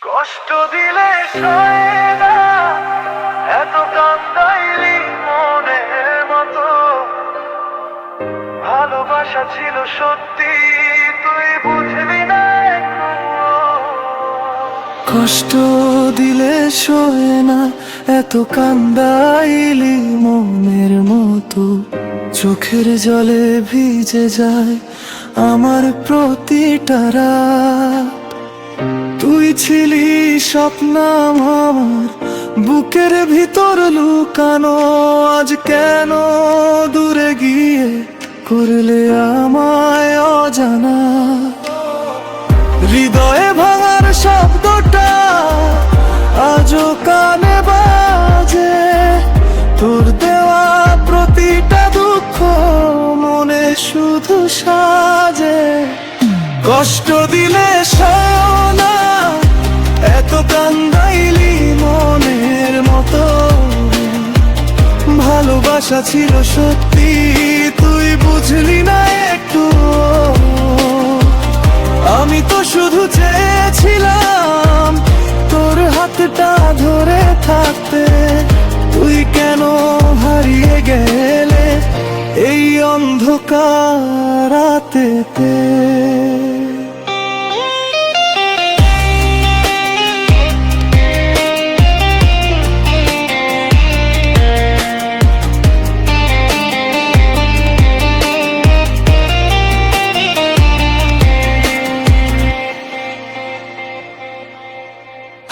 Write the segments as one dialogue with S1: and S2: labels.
S1: কষ্ট দিলে সয় না, এত কান্দাইলি মনের মতো। ভালোবাসা ছিল সত্যি, তুই বুঝলি না কষ্ট দিলে সয় না, এত কান্দাইলি মনের মতো। চোখের জলে ভিজে যায় আমার প্রতিটা রাত। তুই ছিলি স্বপ্ন আমার বুকের ভিতর লুকানো, আজ কেন দূরে গিয়ে করলে আমায় অজানা। হৃদয়ে ভাঙার শব্দটা আজও কানে বাজে, তোর দেওয়া প্রতিটা দুঃখ মনে শুধু সাজে। কষ্ট দিলে সয় না, এত কান্দাইলি মনের মতো। ভালোবাসা ছিল সত্যি, তুই বুঝলি না একটু। আমি তো শুধু চেয়েছিলাম তোর হাতটা ধরে থাকতে, তুই কেন হারিয়ে গেলে এই অন্ধকার রাতেতে।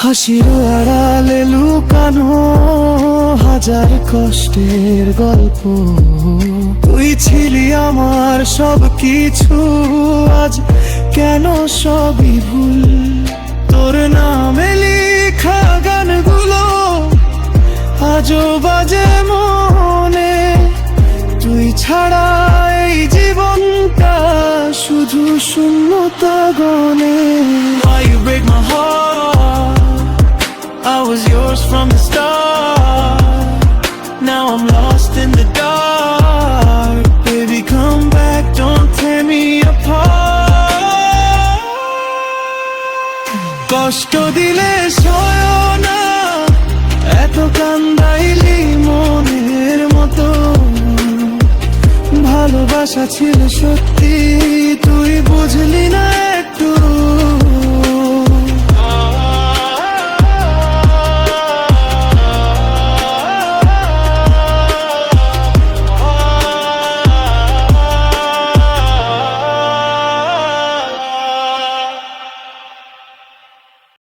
S1: হাসির আড়ালে লুকানো হাজার কষ্টের গল্প। তুই ছিলি আমার সব কিছু, আজ কেন সবই ভুল। তোর নামে লেখা গানগুলো আজও বাজে মনে। তুই ছাড়া এই জীবনটা শুধু শূন্যতা গনে। Why you break my heart? I was yours from the start. Now I'm lost in the dark. Baby, come back, don't tear me apart. কষ্ট দিলে সয় না, এত কান্দাইলি মনের মতো। ভালোবাসা ছিল সত্যি, তুই বুঝলি না